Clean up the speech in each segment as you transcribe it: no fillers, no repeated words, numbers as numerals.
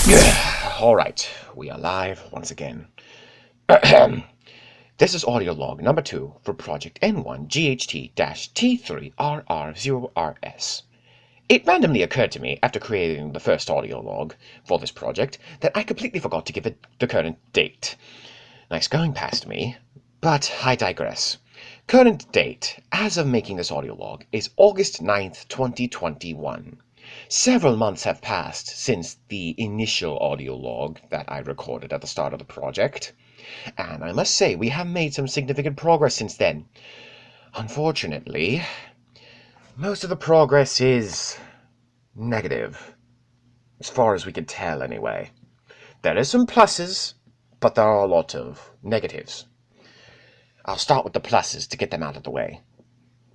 Alright, we are live once again. This is audio log number 2 for Project N1 GHT-T3RR0RS. It randomly occurred to me after creating the first audio log for this project that I completely forgot to give it the current date. Nice going past me, but I digress. Current date, as of making this audio log, is August 9th, 2021. Several months have passed since the initial audio log that I recorded at the start of the project, and I must say we have made some significant progress since then. Unfortunately, most of the progress is negative, as far as we can tell anyway. There is some pluses, but there are a lot of negatives. I'll start with the pluses to get them out of the way.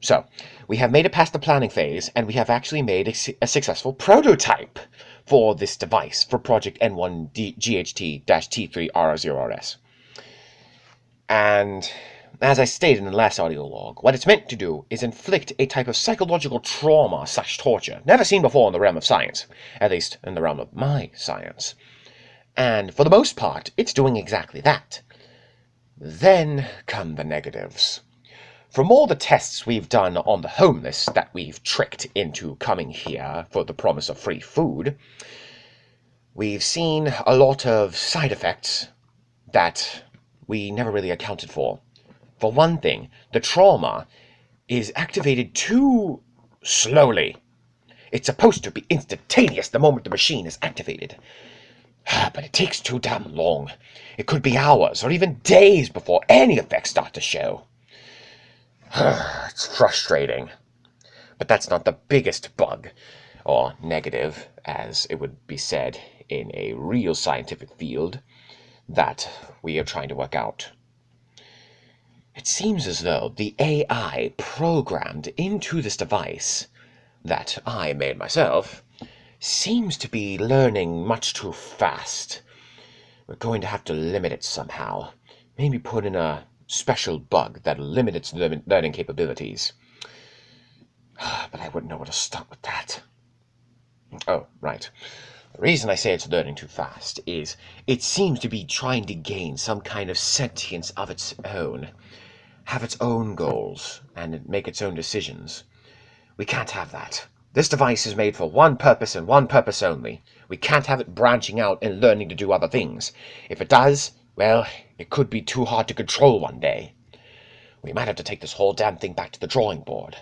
So, we have made it past the planning phase, and we have actually made a successful prototype for this device for Project N1 GHT-T3RR0RS. And, as I stated in the last audio log, what it's meant to do is inflict a type of psychological trauma/torture never seen before in the realm of science, at least in the realm of my science. And, for the most part, it's doing exactly that. Then come the negatives. From all the tests we've done on the homeless that we've tricked into coming here for the promise of free food, we've seen a lot of side effects that we never really accounted for. For one thing, the trauma is activated too slowly. It's supposed to be instantaneous the moment the machine is activated. But it takes too damn long. It could be hours or even days before any effects start to show. It's frustrating. But that's not the biggest bug, or negative, as it would be said in a real scientific field, that we are trying to work out. It seems as though the AI programmed into this device, that I made myself, seems to be learning much too fast. We're going to have to limit it somehow. Maybe put in a special bug that'll limit its learning capabilities. But I wouldn't know where to start with that. Oh, right. The reason I say it's learning too fast is it seems to be trying to gain some kind of sentience of its own, have its own goals, and make its own decisions. We can't have that. This device is made for one purpose and one purpose only. We can't have it branching out and learning to do other things. If it does, well, it could be too hard to control one day. We might have to take this whole damn thing back to the drawing board,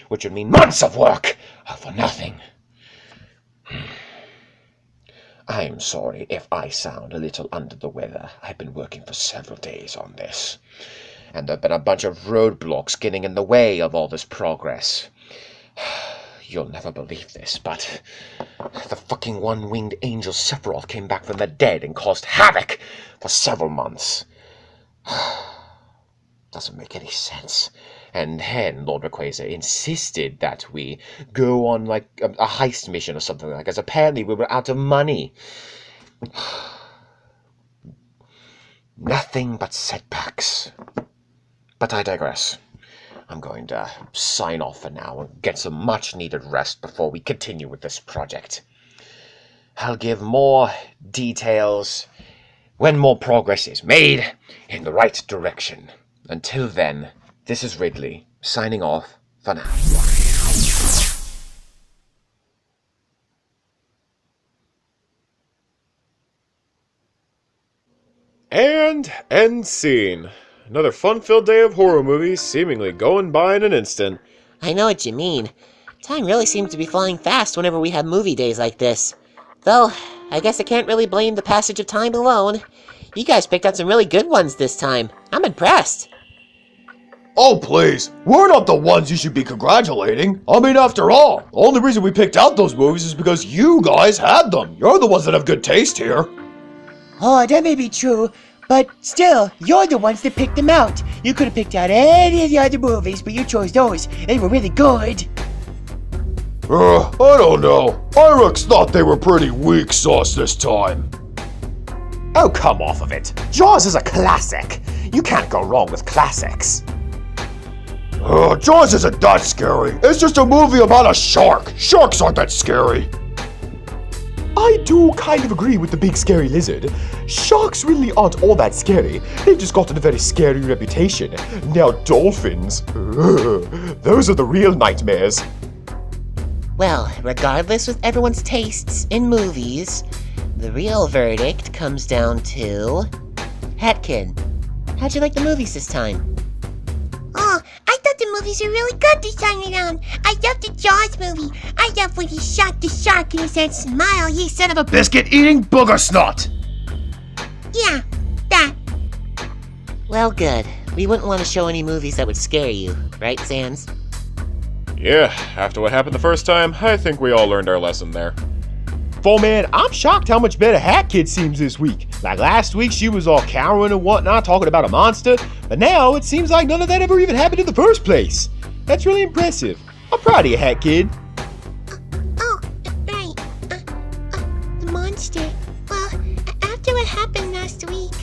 which would mean months of work for nothing. I'm sorry if I sound a little under the weather. I've been working for several days on this, and there have been a bunch of roadblocks getting in the way of all this progress. You'll never believe this, but the fucking one-winged angel Sephiroth came back from the dead and caused havoc for several months. Doesn't make any sense. And then Lord Rayquaza insisted that we go on like a heist mission or something like that, as apparently we were out of money. Nothing but setbacks. But I digress. I'm going to sign off for now and get some much-needed rest before we continue with this project. I'll give more details when more progress is made in the right direction. Until then, this is Ridley, signing off for now. And end scene. Another fun-filled day of horror movies seemingly going by in an instant. I know what you mean. Time really seems to be flying fast whenever we have movie days like this. Though, I guess I can't really blame the passage of time alone. You guys picked out some really good ones this time. I'm impressed. Oh, please. We're not the ones you should be congratulating. I mean, after all, the only reason we picked out those movies is because you guys had them. You're the ones that have good taste here. Oh, that may be true, but still, you're the ones that picked them out. You could have picked out any of the other movies, but you chose those. They were really good. I don't know. Irex thought they were pretty weak sauce this time. Oh, come off of it. Jaws is a classic. You can't go wrong with classics. Jaws isn't that scary. It's just a movie about a shark. Sharks aren't that scary. I do kind of agree with the big scary lizard. Sharks really aren't all that scary. They've just gotten a very scary reputation. Now dolphins, those are the real nightmares. Well, regardless with everyone's tastes in movies, the real verdict comes down to... Hat Kid, how'd you like the movies this time? Oh, I thought the movies were really good this time around. I loved the Jaws movie. I loved when he shot the shark and he said, "Smile, you son of a..." Biscuit-eating booger snot! Yeah, that. Well, good. We wouldn't want to show any movies that would scare you, right, Sans? Yeah, after what happened the first time, I think we all learned our lesson there. Well, man, I'm shocked how much better Hat Kid seems this week. Like last week, she was all cowering and whatnot, talking about a monster. But now, it seems like none of that ever even happened in the first place. That's really impressive. I'm proud of you, Hat Kid. Oh, right. The monster. Well, after what happened last week,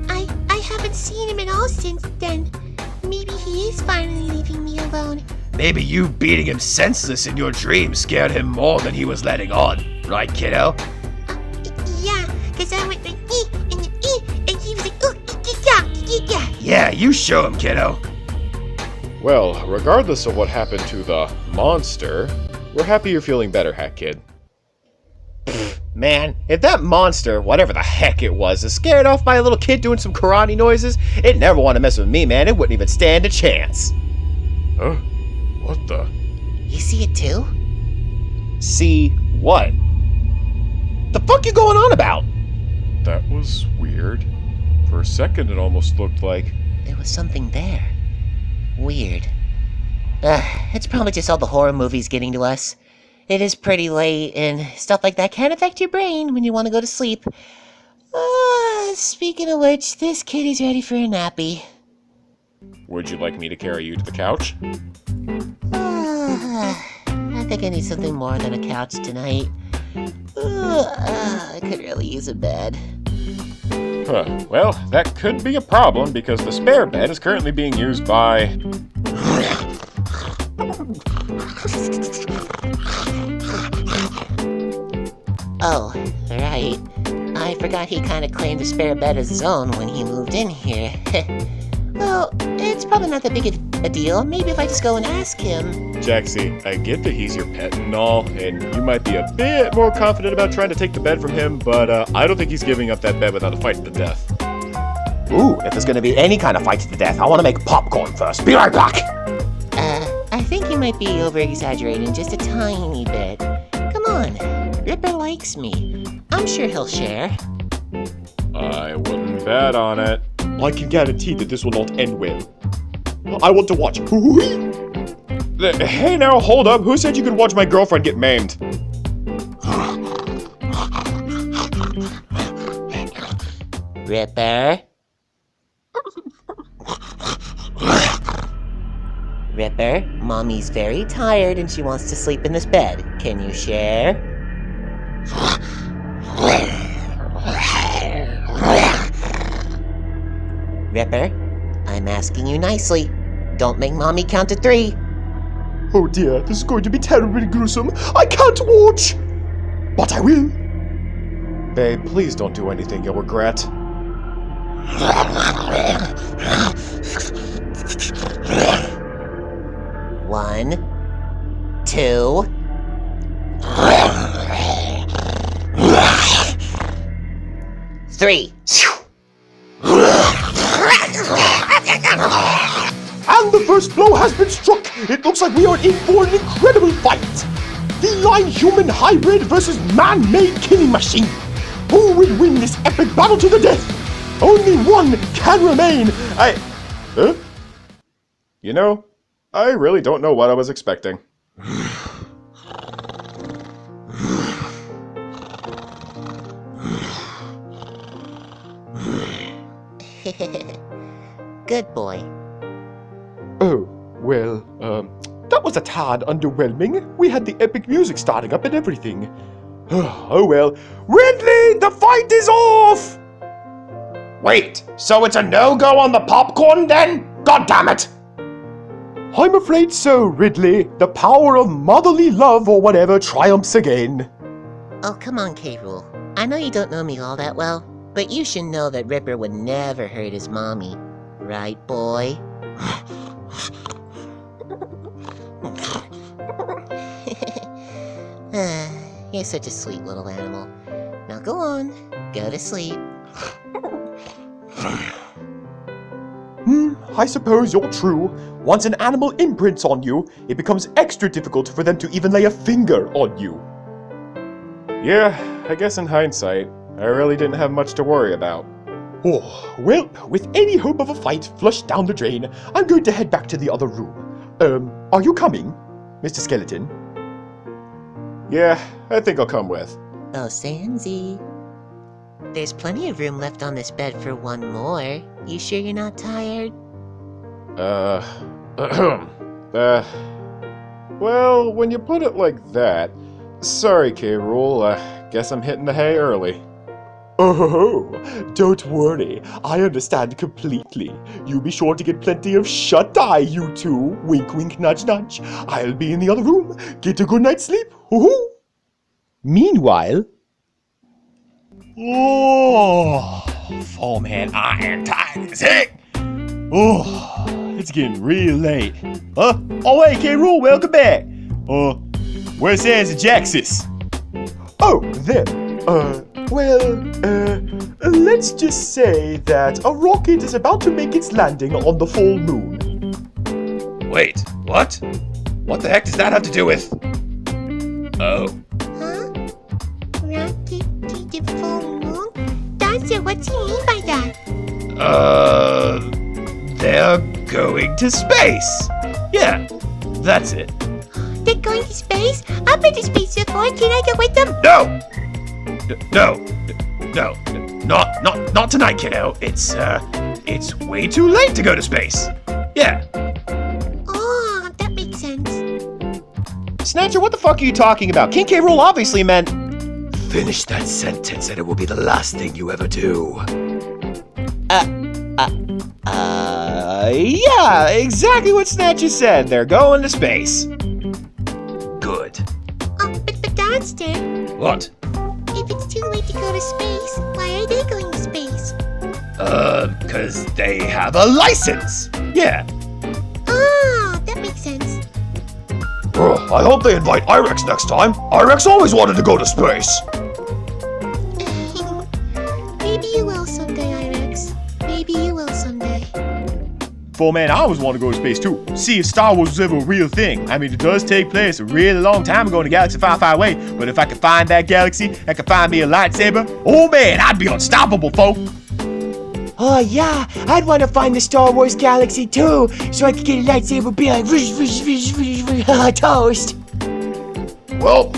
I haven't seen him at all since then. Maybe he is finally leaving me alone. Maybe you beating him senseless in your dream scared him more than he was letting on. Right, kiddo? Yeah, because I went like, and he was like, yeah. Yeah, you show him, kiddo. Well, regardless of what happened to the monster, we're happy you're feeling better, Hat Kid. Man, if that monster, whatever the heck it was, is scared off by a little kid doing some karate noises, it'd never want to mess with me, man. It wouldn't even stand a chance. Huh? What the? You see it too? See what? The fuck you going on about? That was weird. For a second, it almost looked like... There was something there. Weird. It's probably just all the horror movies getting to us. It is pretty late, and stuff like that can affect your brain when you want to go to sleep. Speaking of which, this kitty's ready for a nappy. Would you like me to carry you to the couch? I think I need something more than a couch tonight. I could really use a bed. Huh. Well, that could be a problem because the spare bed is currently being used by... Oh, right. I forgot he kind of claimed the spare bed as his own when he moved in here. Well, it's probably not that big a deal. Maybe if I just go and ask him. Jaxie, I get that he's your pet and all, and you might be a bit more confident about trying to take the bed from him, but I don't think he's giving up that bed without a fight to the death. Ooh, if there's gonna be any kind of fight to the death, I want to make popcorn first. Be right back! I think you might be over-exaggerating just a tiny bit. Come on, Ripper likes me. I'm sure he'll share. I wouldn't bet on it. I can guarantee that this will not end well. I want to watch. Hey now, hold up. Who said you could watch my girlfriend get maimed? Ripper? Ripper, Mommy's very tired and she wants to sleep in this bed. Can you share? Ripper, I'm asking you nicely. Don't make Mommy count to 3. Oh dear, this is going to be terribly gruesome. I can't watch! But I will. Babe, please don't do anything you'll regret. 1, 2. 3. And the first blow has been struck. It looks like we are in for an incredible fight. Feline-human hybrid versus man-made killing machine. Who will win this epic battle to the death? Only one can remain. Huh? You know, I really don't know what I was expecting. Good boy. Oh, well, that was a tad underwhelming. We had the epic music starting up and everything. Oh well. Ridley, the fight is off! Wait, so it's a no-go on the popcorn then? God damn it! I'm afraid so, Ridley. The power of motherly love or whatever triumphs again. Oh, come on, K-Rool. I know you don't know me all that well, but you should know that Ripper would never hurt his mommy. Right, boy? You're such a sweet little animal. Now go on, go to sleep. I suppose you're true. Once an animal imprints on you, it becomes extra difficult for them to even lay a finger on you. Yeah, I guess in hindsight, I really didn't have much to worry about. Oh, well, with any hope of a fight flushed down the drain, I'm going to head back to the other room. Are you coming, Mr. Skeleton? Yeah, I think I'll come with. Oh, Sansi. There's plenty of room left on this bed for one more. You sure you're not tired? Well, when you put it like that, sorry, K-Rool, guess I'm hitting the hay early. Oh, don't worry. I understand completely. You be sure to get plenty of shut-eye, you two. Wink, wink, nudge, nudge. I'll be in the other room. Get a good night's sleep. Hoo-hoo. Meanwhile... Oh man, I am tired as heck. Oh, it's getting real late. Oh hey, K-Rool, welcome back. Where's Sans and Jaxus? Oh, them. Let's just say that a rocket is about to make its landing on the full moon. Wait, what? What the heck does that have to do with? Oh. Huh? Rocket to the full moon? Dancer, what's he mean by that? They're going to space. Yeah, that's it. They're going to space? I've been to space before. Can I go with them? No, not tonight, kiddo. It's way too late to go to space. Yeah. Oh, that makes sense. Snatcher, what the fuck are you talking about? King K. Rool obviously meant... Finish that sentence and it will be the last thing you ever do. Yeah, exactly what Snatcher said. They're going to space. Good. Oh, but Dancer, What? if it's too late to go to space, why are they going to space? 'Cause they have a license. Yeah. Oh, that makes sense. I hope they invite Irex next time. Irex always wanted to go to space. Maybe you will someday, Irex. Maybe you will someday. Man, I always want to go to space too. See if Star Wars was ever a real thing. I mean, it does take place a really long time ago in a galaxy far, far away. But if I could find that galaxy, I could find me a lightsaber. Oh man, I'd be unstoppable, folk. Oh yeah, I'd want to find the Star Wars galaxy too, so I could get a lightsaber and be like, toast. Well,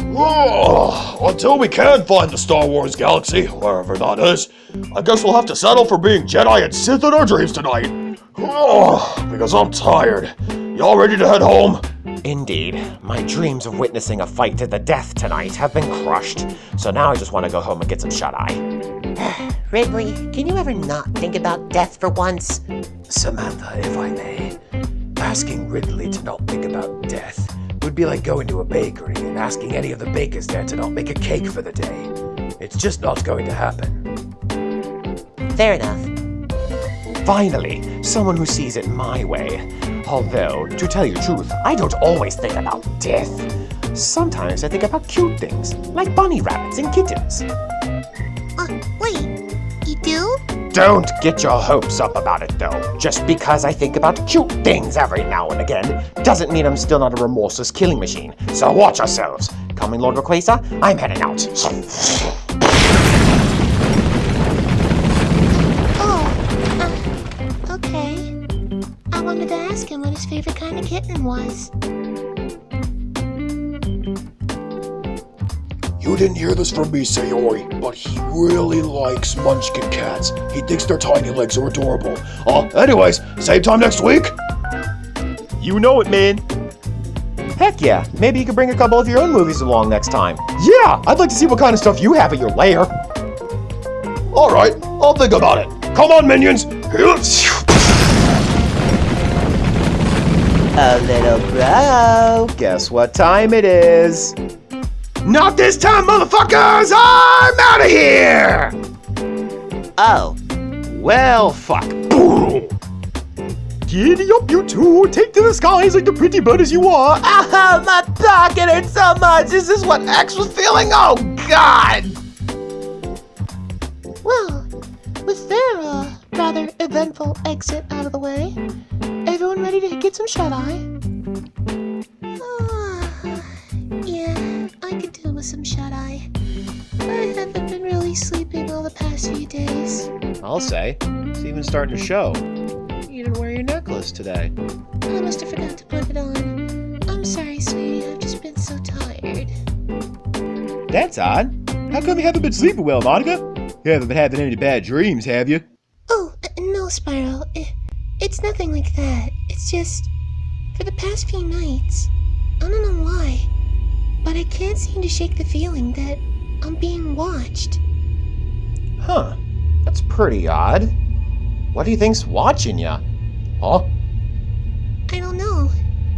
until we can find the Star Wars galaxy, wherever that is, I guess we'll have to settle for being Jedi and Sith in our dreams tonight. Because I'm tired. Y'all ready to head home? Indeed. My dreams of witnessing a fight to the death tonight have been crushed. So now I just want to go home and get some shut-eye. Ridley, can you ever not think about death for once? Samantha, if I may, asking Ridley to not think about death would be like going to a bakery and asking any of the bakers there to not make a cake for the day. It's just not going to happen. Fair enough. Finally, someone who sees it my way. Although, to tell you the truth, I don't always think about death. Sometimes I think about cute things, like bunny rabbits and kittens. Wait, you do? Don't get your hopes up about it, though. Just because I think about cute things every now and again doesn't mean I'm still not a remorseless killing machine. So watch yourselves. Coming, Lord Rayquaza, I'm heading out. Okay. I wanted to ask him what his favorite kind of kitten was. You didn't hear this from me, Sayori, but he really likes munchkin cats. He thinks their tiny legs are adorable. Anyways, same time next week? You know it, man. Heck yeah, maybe you could bring a couple of your own movies along next time. Yeah, I'd like to see what kind of stuff you have at your lair. Alright, I'll think about it. Come on, minions! A little bro, guess what time it is? Not this time, motherfuckers! I'm out of here! Oh. Well, fuck. Giddy up, you two! Take to the skies like the pretty bird you are! Ah, my back, it hurts so much! Is this what X was feeling? Oh, God! Well, with their, rather eventful exit out of the way, everyone ready to get some shut-eye? Yeah, I could do with some shut-eye. I haven't been really sleeping all the past few days. I'll say. It's even starting to show. You didn't wear your necklace today. I must have forgot to put it on. I'm sorry, sweetie, I've just been so tired. That's odd. How come you haven't been sleeping well, Monika? You haven't been having any bad dreams, have you? Oh, no, Spyro. It's nothing like that. It's just, for the past few nights, I don't know why, but I can't seem to shake the feeling that I'm being watched. Huh. That's pretty odd. What do you think's watching ya? Huh? I don't know.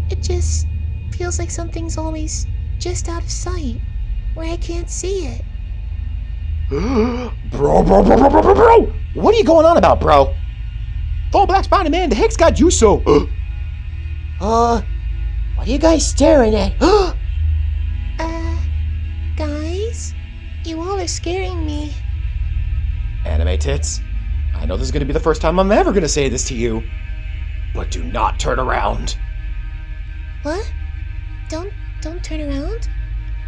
It just feels like something's always just out of sight, where I can't see it. Bro! What are you going on about, bro? Oh, Black Spider-Man, the heck's got you so? What are you guys staring at? Guys? You all are scaring me. Anime tits, I know this is going to be the first time I'm ever going to say this to you, but do not turn around. What? Don't turn around?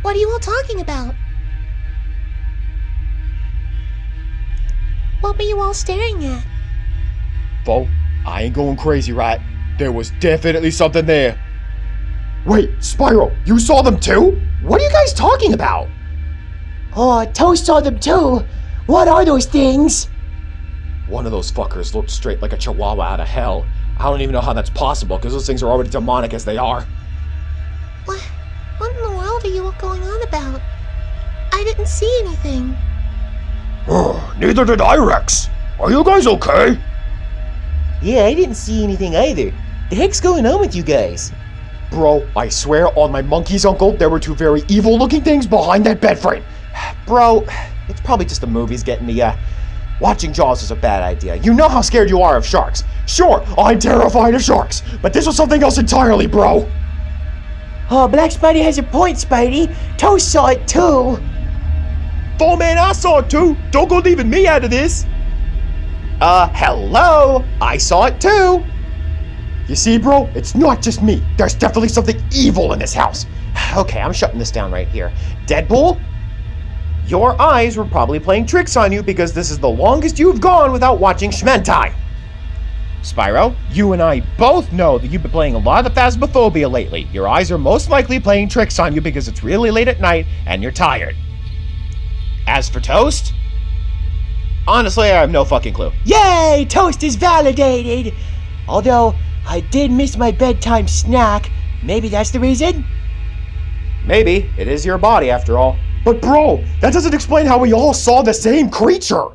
What are you all talking about? What were you all staring at? Bo, I ain't going crazy, right? There was definitely something there. Wait, Spyro, you saw them too? What are you guys talking about? Oh, Toast saw them too. What are those things? One of those fuckers looked straight like a chihuahua out of hell. I don't even know how that's possible, because those things are already demonic as they are. What in the world are you all going on about? I didn't see anything. Neither did I, Rex. Are you guys okay? Yeah, I didn't see anything either. The heck's going on with you guys? Bro, I swear on my monkey's uncle, there were two very evil-looking things behind that bed frame. Bro, it's probably just the movies getting to ya. Watching Jaws is a bad idea. You know how scared you are of sharks. Sure, I'm terrified of sharks, but this was something else entirely, bro. Oh, Black Spidey has a point, Spidey. Toast saw it too. Oh man, I saw it too. Don't go leaving me out of this. Hello? I saw it too. You see, bro, it's not just me. There's definitely something evil in this house. Okay, I'm shutting this down right here. Deadpool? Your eyes were probably playing tricks on you because this is the longest you've gone without watching Shmentai. Spyro, you and I both know that you've been playing a lot of Phasmophobia lately. Your eyes are most likely playing tricks on you because it's really late at night and you're tired. As for Toast, honestly, I have no fucking clue. Yay! Toast is validated! Although, I did miss my bedtime snack. Maybe that's the reason? Maybe. It is your body, after all. But bro, that doesn't explain how we all saw the same creature.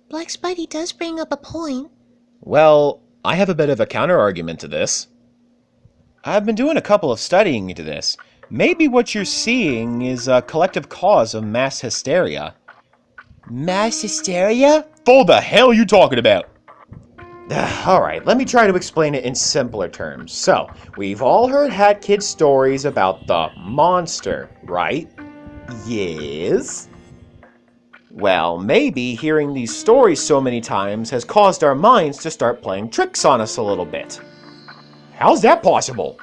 Black Spidey does bring up a point. Well, I have a bit of a counter-argument to this. I've been doing a couple of studying into this. Maybe what you're seeing is a collective cause of mass hysteria. Mass hysteria? What the hell are you talking about? Alright, let me try to explain it in simpler terms. So, we've all heard Hat Kid stories about the monster, right? Yes? Well, maybe hearing these stories so many times has caused our minds to start playing tricks on us a little bit. How's that possible?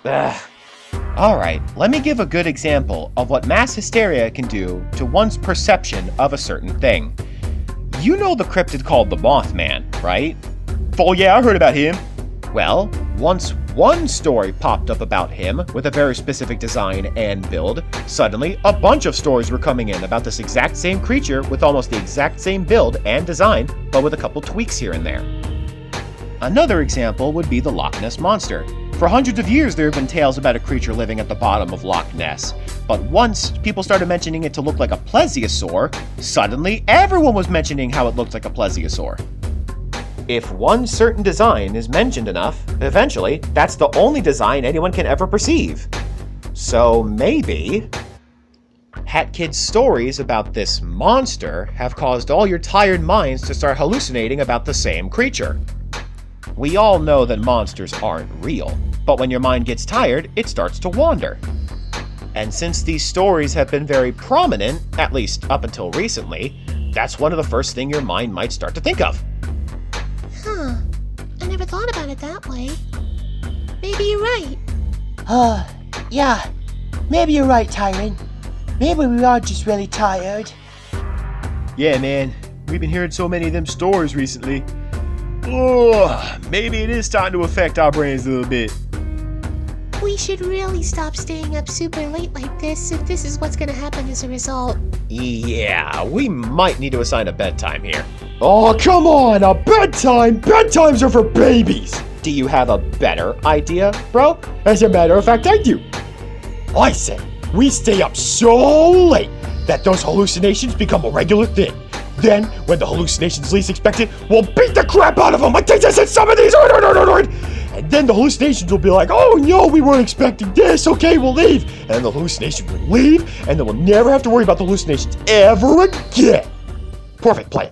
Alright, let me give a good example of what mass hysteria can do to one's perception of a certain thing. You know the cryptid called the Mothman, right? Oh yeah, I heard about him. Well, once one story popped up about him with a very specific design and build, suddenly a bunch of stories were coming in about this exact same creature with almost the exact same build and design, but with a couple tweaks here and there. Another example would be the Loch Ness Monster. For hundreds of years there have been tales about a creature living at the bottom of Loch Ness, but once people started mentioning it to look like a plesiosaur, suddenly everyone was mentioning how it looked like a plesiosaur. If one certain design is mentioned enough, eventually, that's the only design anyone can ever perceive. So maybe Hat Kid's stories about this monster have caused all your tired minds to start hallucinating about the same creature. We all know that monsters aren't real, but when your mind gets tired, it starts to wander. And since these stories have been very prominent, at least up until recently, that's one of the first things your mind might start to think of. Huh. I never thought about it that way. Maybe you're right. Yeah. Maybe you're right, Tyrant. Maybe we are just really tired. Yeah, man. We've been hearing so many of them stories recently. Oh, maybe it is starting to affect our brains a little bit. We should really stop staying up super late like this if this is what's gonna happen as a result. Yeah, we might need to assign a bedtime here. Oh, come on, a bedtime? Bedtimes are for babies. Do you have a better idea, bro? As a matter of fact, I do. I say we stay up so late that those hallucinations become a regular thing. Then, when the hallucination's least expected, we'll beat the crap out of them. I think I said some of these. And then the hallucinations will be like, oh no, we weren't expecting this. Okay, we'll leave. And the hallucination will leave, and then we'll never have to worry about the hallucinations ever again. Perfect plan.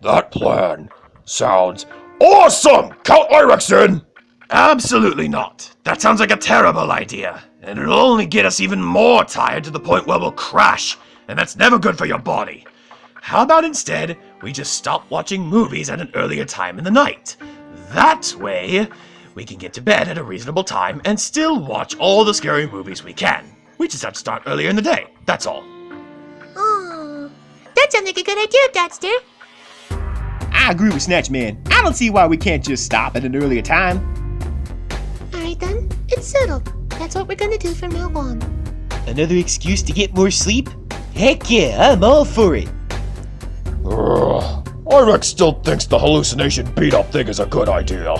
That plan sounds awesome, Count Irexon! Absolutely not. That sounds like a terrible idea. And it'll only get us even more tired to the point where we'll crash. And that's never good for your body. How about instead, we just stop watching movies at an earlier time in the night? That way, we can get to bed at a reasonable time and still watch all the scary movies we can. We just have to start earlier in the day, that's all. Oh, that sounds like a good idea, Dexter. I agree with Snatchman. I don't see why we can't just stop at an earlier time. Alright then, it's settled. That's what we're gonna do from now on. Another excuse to get more sleep? Heck yeah, I'm all for it. Irex still thinks the hallucination beat-up thing is a good idea.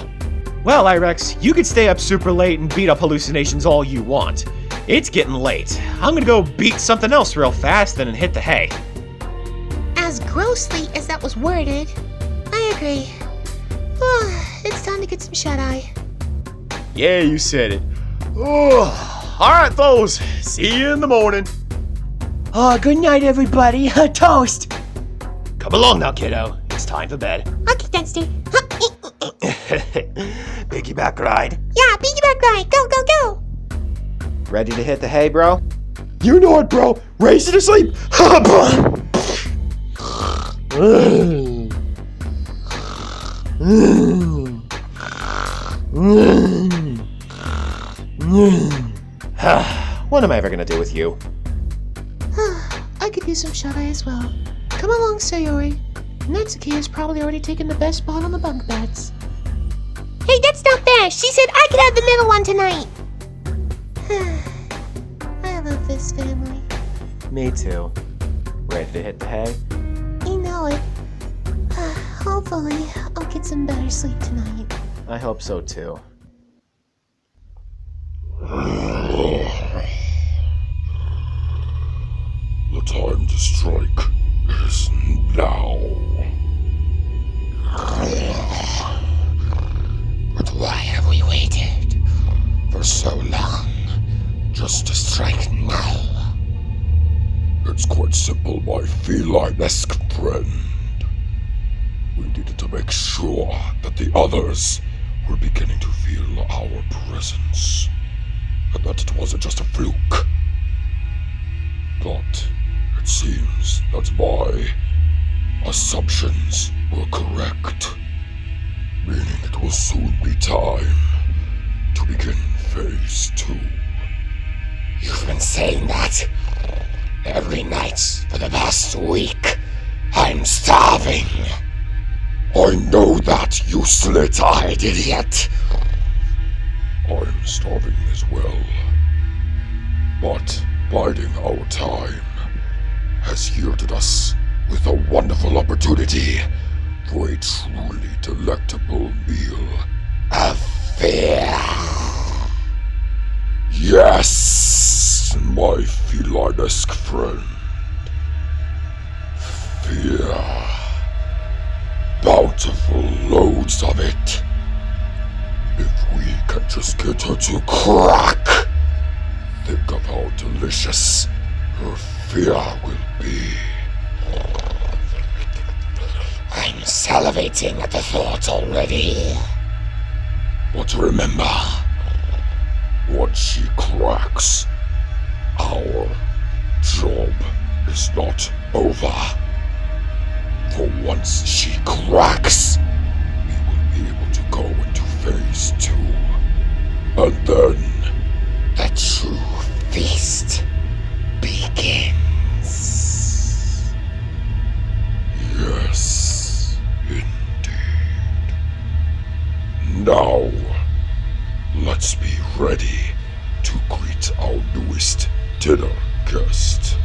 Well, Irex, you could stay up super late and beat up hallucinations all you want. It's getting late. I'm gonna go beat something else real fast and hit the hay. As grossly as that was worded, I agree. It's time to get some shut-eye. Yeah, you said it. Alright, folks. See you in the morning. Oh, good night, everybody. Toast. Come along now, kiddo. It's time for bed. Okay, Dexter. Piggyback ride. Yeah, piggyback ride. Go, go, go. Ready to hit the hay, bro? You know it, bro. Raise it to sleep. What am I ever gonna do with you? I could use some shut-eye as well. Come along, Sayori. Natsuki has probably already taken the best spot on the bunk beds. Hey, that's not fair! She said I could have the middle one tonight! I love this family. Me too. Ready to hit the hay? You know it. Hopefully, I'll get some better sleep tonight. I hope so too. The time to strike is now. But why have we waited for so long just to strike now? It's quite simple, my feline-esque friend. We needed to make sure that the others were beginning to feel our presence, and that it wasn't just a fluke. But it seems that my assumptions were correct, meaning it will soon be time to begin phase 2. You've been saying that every night for the past week. I'm starving. I know that, you slit-eyed idiot. I'm starving as well. But biding our time has yielded us with a wonderful opportunity for a truly delectable meal of fear. Yes, my feline-esque friend. Fear. Bountiful loads of it. If we can just get her to crack. think of how delicious her fear will be. I'm salivating at the thought already. But remember, once she cracks, our job is not over. For once she cracks, we will be able to go into phase 2. And then the true feast begins. Yes, indeed. Now, let's be ready to greet our newest dinner guest.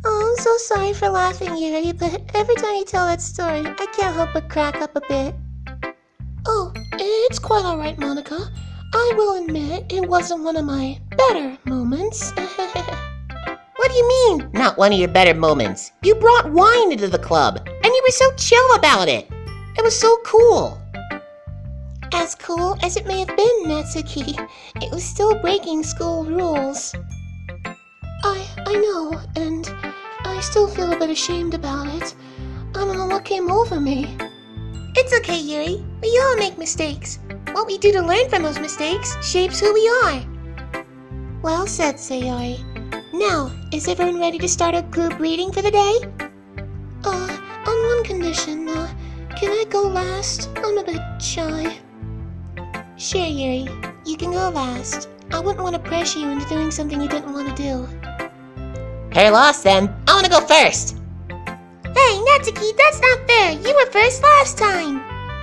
Oh, I'm so sorry for laughing, Yuri, but every time you tell that story, I can't help but crack up a bit. Oh, it's quite alright, Monika. I will admit it wasn't one of my better moments. What do you mean, not one of your better moments? You brought wine into the club, and you were so chill about it. It was so cool. As cool as it may have been, Natsuki, it was still breaking school rules. I know, and I still feel a bit ashamed about it. I don't know what came over me. It's okay, Yuri. We all make mistakes. What we do to learn from those mistakes shapes who we are. Well said, Sayori. Now, is everyone ready to start a group reading for the day? On one condition, can I go last? I'm a bit shy. Sure, Yuri. You can go last. I wouldn't want to pressure you into doing something you didn't want to do. Hair loss, then. I want to go first. Hey, Natsuki, that's not fair. You were first last time.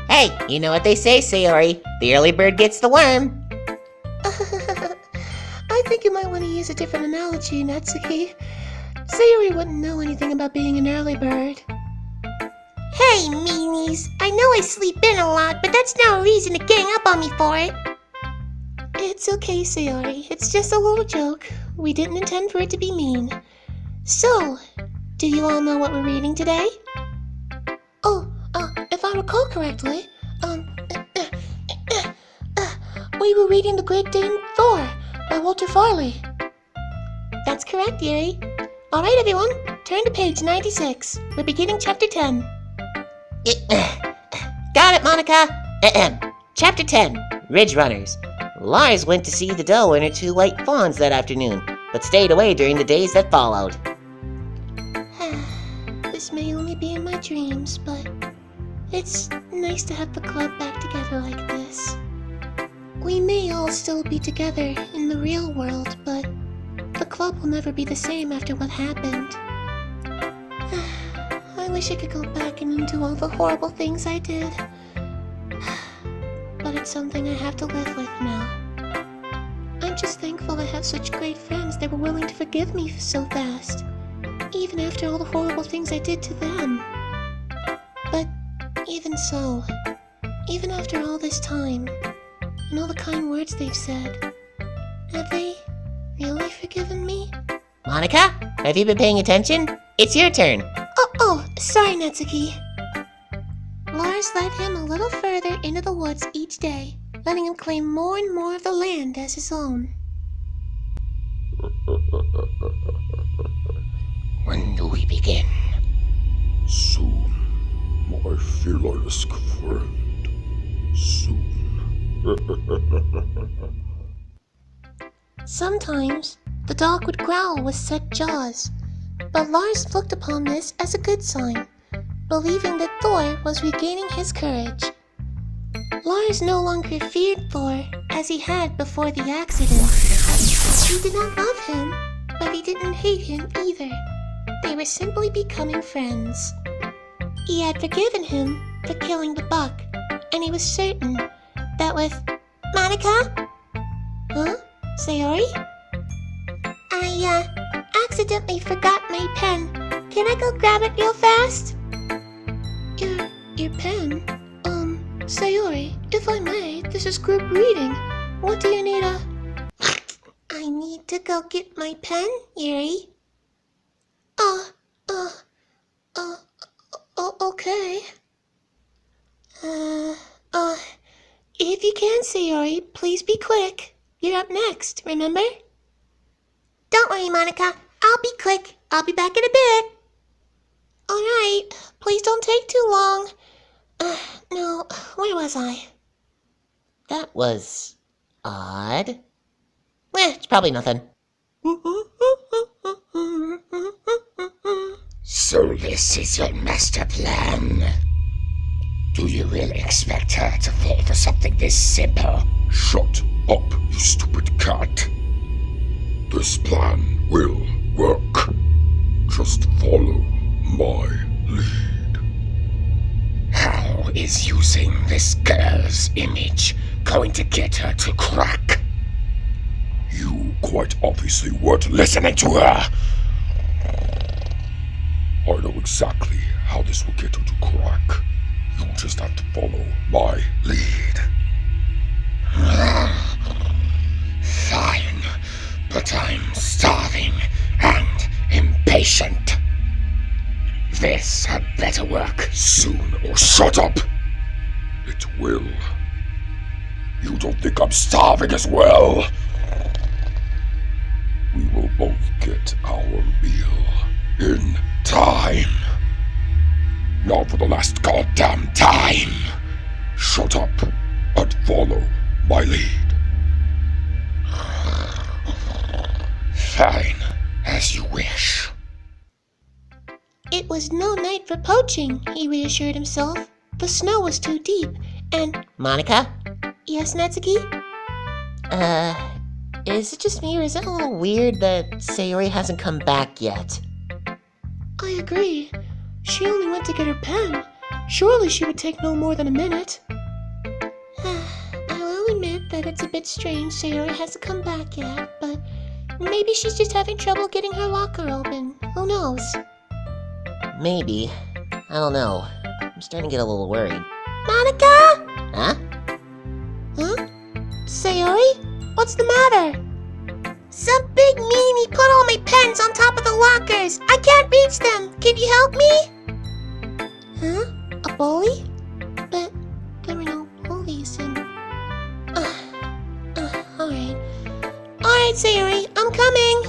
Hey, you know what they say, Sayori. The early bird gets the worm. I think you might want to use a different analogy, Natsuki. Sayori wouldn't know anything about being an early bird. Hey, meanies. I know I sleep in a lot, but that's no reason to gang up on me for it. It's okay, Sayori. It's just a little joke. We didn't intend for it to be mean. So, do you all know what we're reading today? Oh, if I recall correctly, we were reading The Great Dane Thor by Walter Farley. That's correct, Yuri. Alright, everyone, turn to page 96. We're beginning chapter 10. Got it, Monika. Chapter 10, Ridge Runners. Lars went to see the doe and her 2 white fawns that afternoon, but stayed away during the days that followed. This may only be in my dreams, but it's nice to have the club back together like this. We may all still be together in the real world, but the club will never be the same after what happened. I wish I could go back and undo all the horrible things I did. But it's something I have to live with now. I'm just thankful I have such great friends that were willing to forgive me so fast, even after all the horrible things I did to them. But even so, even after all this time, and all the kind words they've said, have they really forgiven me? Monika, have you been paying attention? It's your turn. Oh, sorry, Natsuki. Lars led him a little further into the woods each day, letting him claim more and more of the land as his own. When do we begin? Soon, my fearless friend. Soon. Sometimes, the dog would growl with set jaws, but Lars looked upon this as a good sign, believing that Thor was regaining his courage. Lars no longer feared Thor as he had before the accident. He did not love him, but he didn't hate him either. They were simply becoming friends. He had forgiven him for killing the buck, and he was certain that with Monika? Huh? Sayori? I accidentally forgot my pen. Can I go grab it real fast? If I may, this is group reading. What do you need I need to go get my pen, Yuri. Okay. If you can, Sayori, please be quick. You're up next, remember? Don't worry, Monika. I'll be quick. I'll be back in a bit. Alright, please don't take too long. No, where was I? That was odd. It's probably nothing. So this is your master plan? Do you really expect her to fall for something this simple? Shut up, you stupid cat. This plan will work. Just follow my lead. How is using this girl's image going to get her to crack? You quite obviously weren't listening to her. I know exactly how this will get her to crack. You just have to follow my lead. Fine, but I'm starving and impatient. This had better work Soon or shut up. It will. You don't think I'm starving as well? We will both get our meal in time. Now for the last goddamn time. Shut up and follow my lead. Fine, as you wish. It was no night for poaching, he reassured himself. The snow was too deep, and... Monika? Yes, Natsuki? Is it just me or is it a little weird that Sayori hasn't come back yet? I agree. She only went to get her pen. Surely she would take no more than a minute. I will admit that it's a bit strange Sayori hasn't come back yet, but maybe she's just having trouble getting her locker open. Who knows? Maybe. I don't know. I'm starting to get a little worried. Monika? Huh? Huh? Sayori? What's the matter? Some big meanie put all my pens on top of the lockers. I can't reach them. Can you help me? Huh? A bully? But there were no bullies in... Alright. Alright, Sayori, I'm coming.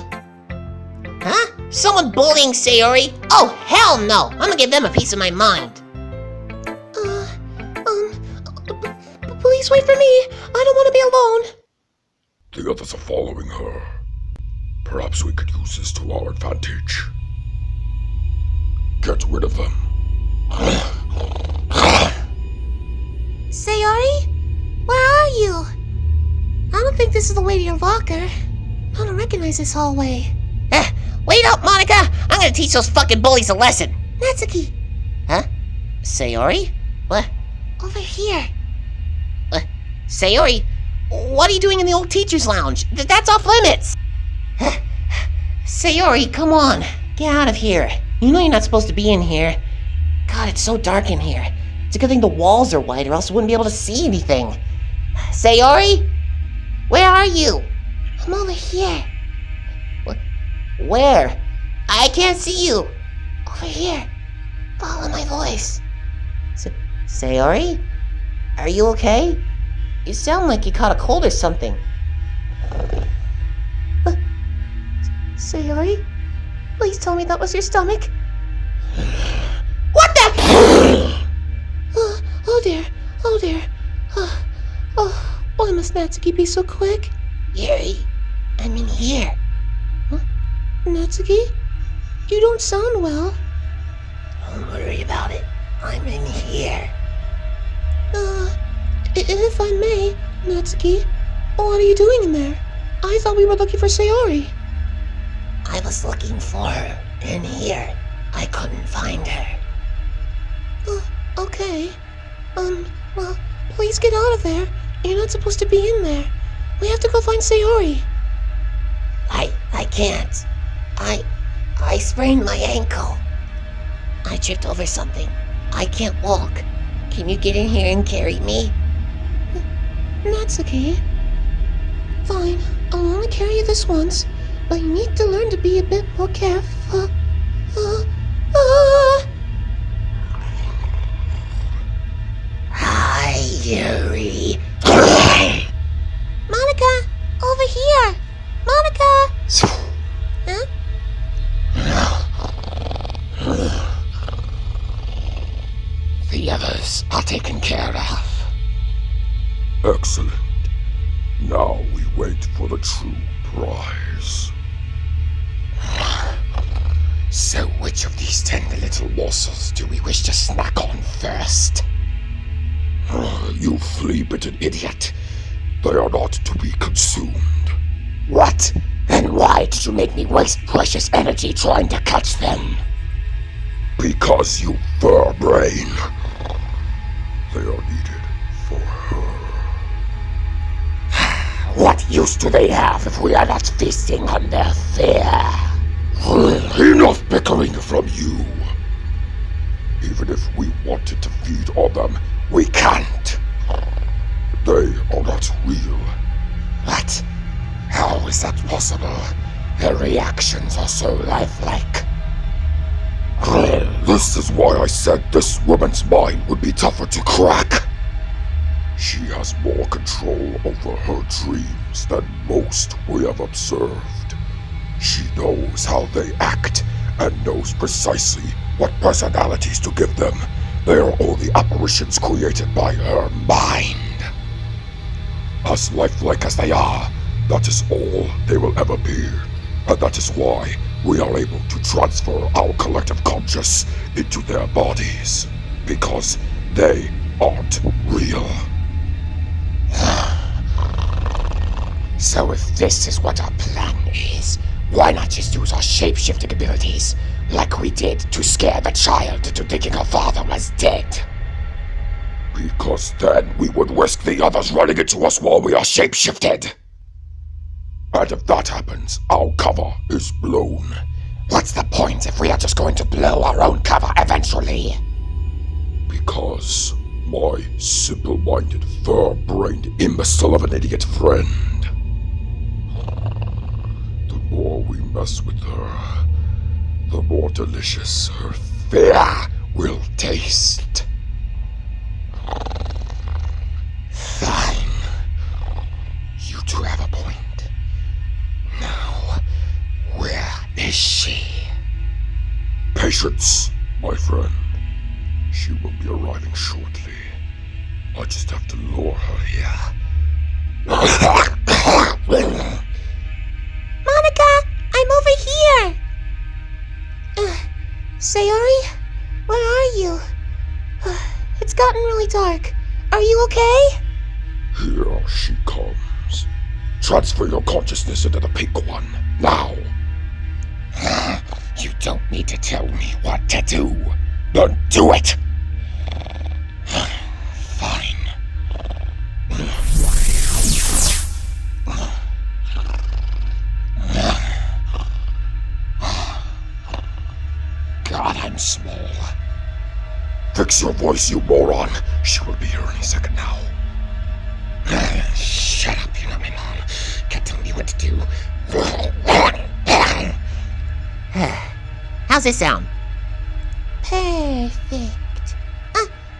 Huh? Someone bullying Sayori? Oh, hell no! I'm gonna give them a piece of my mind. Please wait for me. I don't want to be alone. The others are following her. Perhaps we could use this to our advantage. Get rid of them. Sayori? Where are you? I don't think this is the way to your locker. I don't recognize this hallway. Wait up, Monika! I'm gonna teach those fucking bullies a lesson! Natsuki, Huh? Sayori? What? over here. Sayori? What are you doing in the old teacher's lounge? That's off limits! Sayori, come on. Get out of here. You know you're not supposed to be in here. God, it's so dark in here. It's a good thing the walls are white or else we wouldn't be able to see anything. Sayori? Where are you? I'm over here. Where? I can't see you. Over here. Follow my voice. Sayori? Are you okay? You sound like you caught a cold or something. Sayori? Please tell me that was your stomach. What the? Oh dear. Oh dear. Why must Natsuki be so quick? Yuri, I'm in here. Natsuki? You don't sound well. Don't worry about it. I'm in here. If I may, Natsuki, what are you doing in there? I thought we were looking for Sayori. I was looking for her in here. I couldn't find her. Okay. Well, please get out of there. You're not supposed to be in there. We have to go find Sayori. I can't. I sprained my ankle. I tripped over something. I can't walk. Can you get in here and carry me? That's okay. Fine, I'll only carry you this once, but you need to learn to be a bit more careful. Hi, Yuri. Monika, over here! Monika! Huh? The others are taken care of. Excellent. Now we wait for the true prize. So which of these tender little morsels do we wish to snack on first? You flea-bitten idiot. They are not to be consumed. What? And why did you make me waste precious energy trying to catch them? Because you fur brain. They are needed for her. What use do they have if we are not feasting on their fear? Enough bickering from you. Even if we wanted to feed on them, we can't. They are not real. What? How is that possible? Their reactions are so lifelike. This is why I said this woman's mind would be tougher to crack. She has more control over her dreams than most we have observed. She knows how they act and knows precisely what personalities to give them. They are only apparitions created by her mind. As lifelike as they are, that is all they will ever be. And that is why we are able to transfer our collective conscious into their bodies. Because they aren't real. So if this is what our plan is, why not just use our shape-shifting abilities, like we did to scare the child into thinking her father was dead? Because then we would risk the others running into us while we are shape-shifted. And if that happens, our cover is blown. What's the point if we are just going to blow our own cover eventually? Because my simple-minded, fur-brained imbecile of an idiot friend. The more we mess with her, the more delicious her fear will taste. Fine. You two have a point. Now, where is she? Patience, my friend. She will be arriving shortly. I just have to lure her here. Monika, I'm over here! Sayori? Where are you? It's gotten really dark. Are you okay? Here she comes. Transfer your consciousness into the pink one, now. You don't need to tell me what to do. Then do it! Fine. God, I'm small. Fix your voice, you moron. She will be here any second now. Shut up, you're not my mom. Can't tell me what to do. How's this sound? Perfect.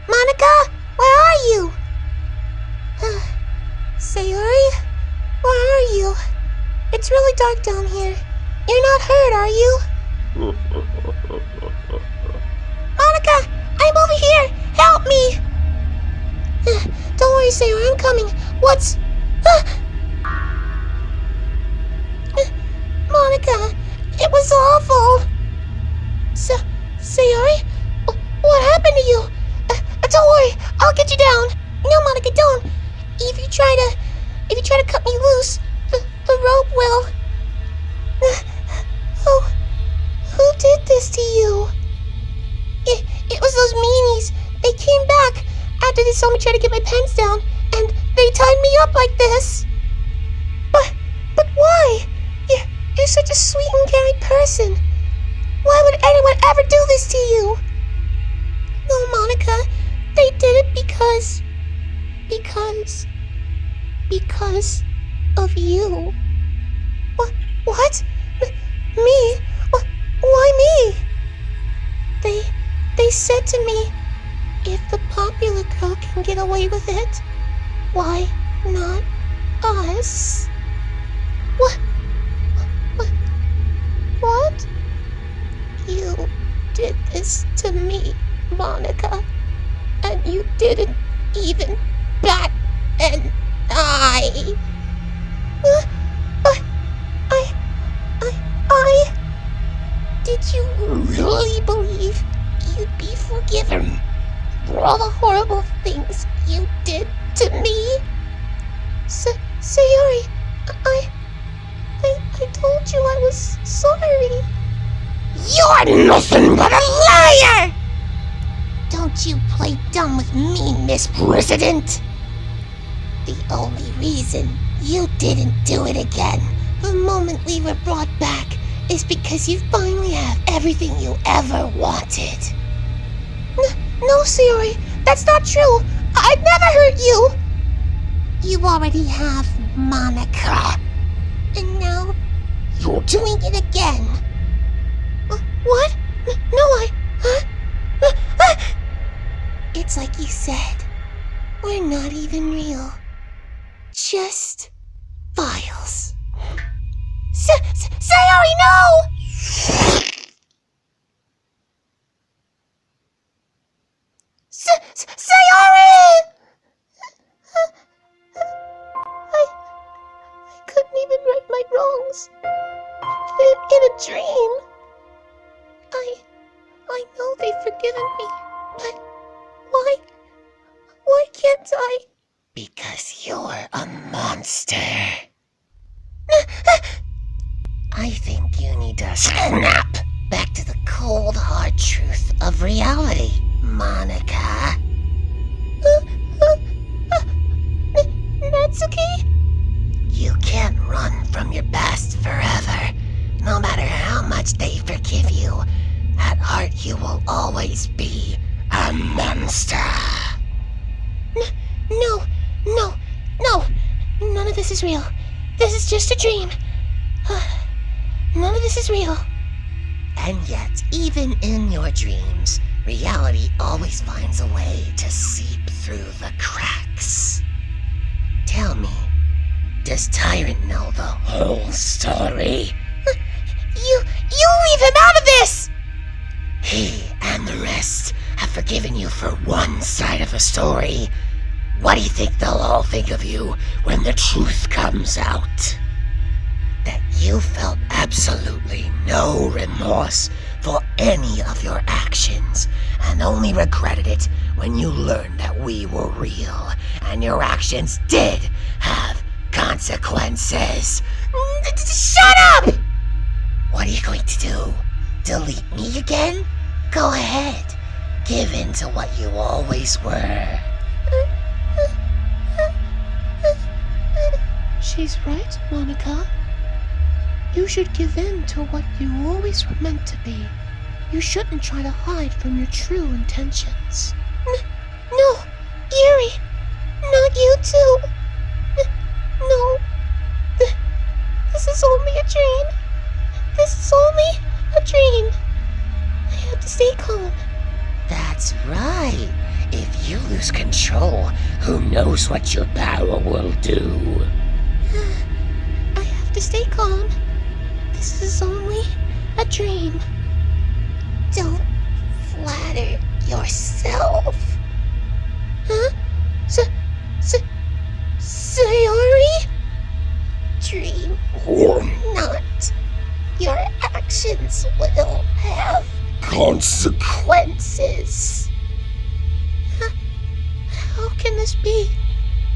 Monika, where are you? Sayori, where are you? It's really dark down here. You're not hurt, are you? Monika, I'm over here. Help me. Don't worry, Sayori, I'm coming. What's... Monika, it was awful. Sayori, what happened to you? Don't worry, I'll get you down. No, Monika, don't. If you try to cut me loose, the rope will. Who did this to you? It was those meanies. They came back after they saw me try to get my pants down, and they tied me up like this. But why? You're such a sweet and caring person. Why would anyone ever do this to you? No, Monika, they did it because because of you. What? Me? Why me? They said to me, if the popular girl can get away with it, why not us? What? You did this to me, Monika, and you didn't even bat an eye. Did you really believe you'd be forgiven for all the horrible things you did to me? Sayori, I told you I was sorry. You're nothing but a liar! Don't you play dumb with me, Miss President. The only reason you didn't do it again the moment we were brought back is because you finally have everything you ever wanted. No, Sayori, that's not true. I'd never hurt you. You already have, Monika. And now you're doing it again. What? No, It's like you said. We're not even real. Just files. Sayori, no! Sayori! I couldn't even right my wrongs. In a dream. I know they've forgiven me, but why can't I? Because you're a monster. I think you need to snap back to the cold, hard truth of reality, Monika. Natsuki? You can't run from your past forever. No matter how much they forgive you, at heart you will always be a monster. No. None of this is real. This is just a dream. None of this is real. And yet, even in your dreams, reality always finds a way to seep through the cracks. Tell me, does Tyrant know the whole story? You leave him out of this! He and the rest have forgiven you for one side of the story. What do you think they'll all think of you when the truth comes out? That you felt absolutely no remorse for any of your actions, and only regretted it when you learned that we were real, and your actions did have consequences. Shut up! What are you going to do? Delete me again? Go ahead. Give in to what you always were. She's right, Monika. You should give in to what you always were meant to be. You shouldn't try to hide from your true intentions. No, Yuri, not you too. No, this is only a dream. This is only a dream. I have to stay calm. That's right. If you lose control, who knows what your power will do? I have to stay calm. This is only a dream. Don't flatter yourself. Huh? Sayori? Dream or not, your actions will have consequences. How can this be?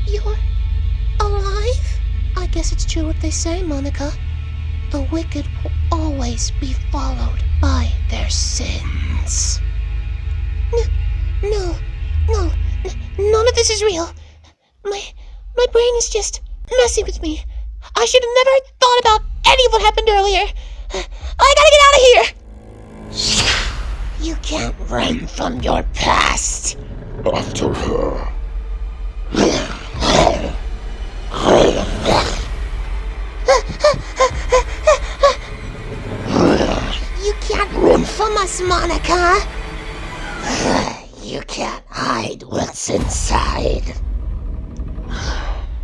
You're alive? I guess it's true what they say, Monika. The wicked will always be followed by their sins. No, none of this is real. My brain is just messing with me. I should have never thought about any of what happened earlier. I gotta get out of here! You can't run from your past. After her. Yeah. You can't hide what's inside.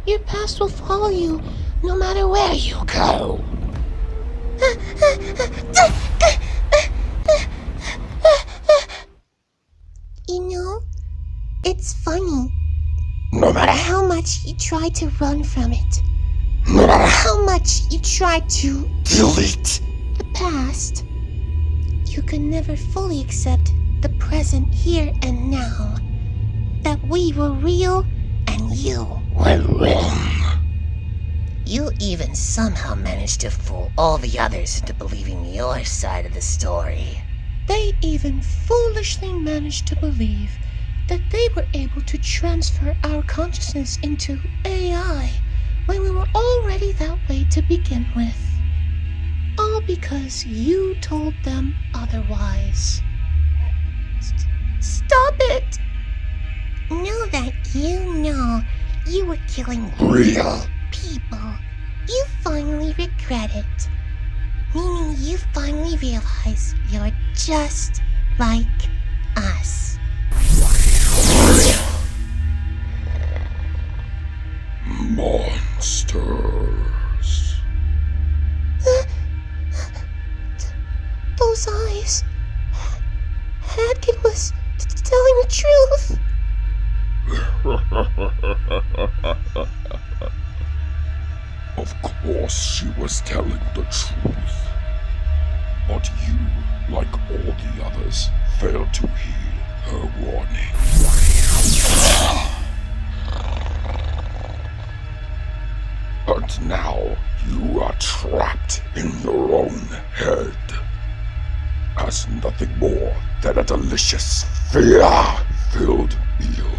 Your past will follow you, no matter Where you go. You know, it's funny. No matter How much you try to run from it. no matter How much you try to delete. the past. You can never fully accept the present here and now. That we were real and you. We're wrong. You even somehow managed to fool all the others into believing your side of the story. They even foolishly managed to believe that they were able to transfer our consciousness into AI when we were already that way to begin with. All because you told them otherwise. Stop it! Now that you were killing Real. people, you finally regret it. Meaning you finally realize you're just like us. Monsters. Those eyes. Hadkin was telling the truth. Of course she was telling the truth. But you, like all the others, failed to heed her warning. And now you are trapped in your own head. As nothing more than a delicious, fear-filled meal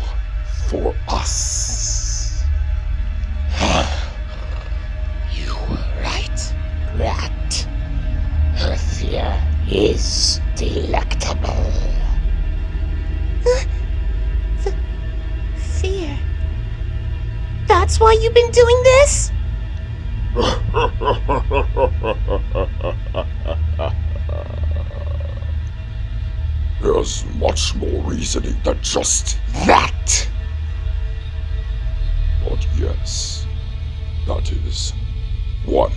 for us. You were right, Rat. Her fear is delectable. Fear. That's why you've been doing this? There's much more reasoning than just that. But yes, that is one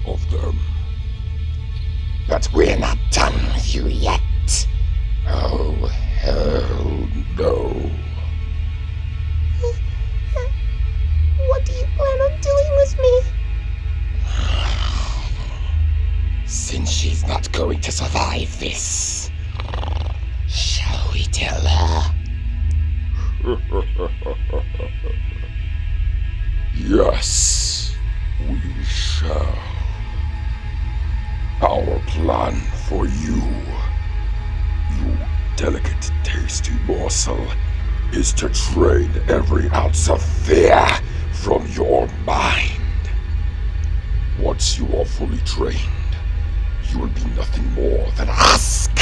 of them. But we're not done with you yet. Oh, hell no. What do you plan on doing with me? Since she's not going to survive this, shall we tell her? Yes, we shall. Our plan for you, you delicate, tasty morsel, is to drain every ounce of fear from your mind. Once you are fully drained, you will be nothing more than a husk.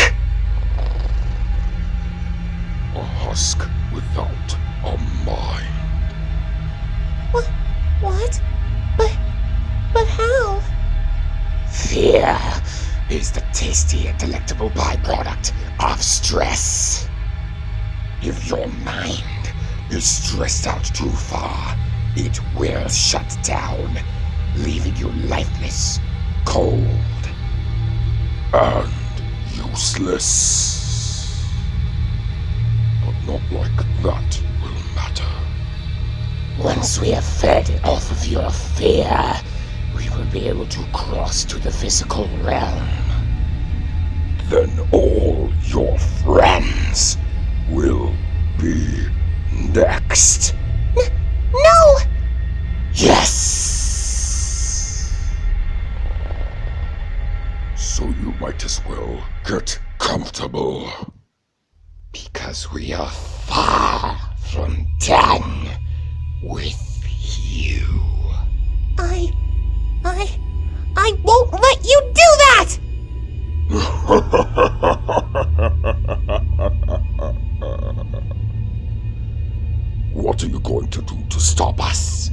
A husk without a mind. What? But how? Fear is the tasty and delectable byproduct of stress. If your mind is stressed out too far, it will shut down, leaving you lifeless, cold, and useless. But not like that will matter. Once we have fed off of your fear, we will be able to cross to the physical realm. Then all your friends will be next. No! Yes! So you might as well get comfortable. Because we are far from done with you. I won't let you do that! What are you going to do to stop us?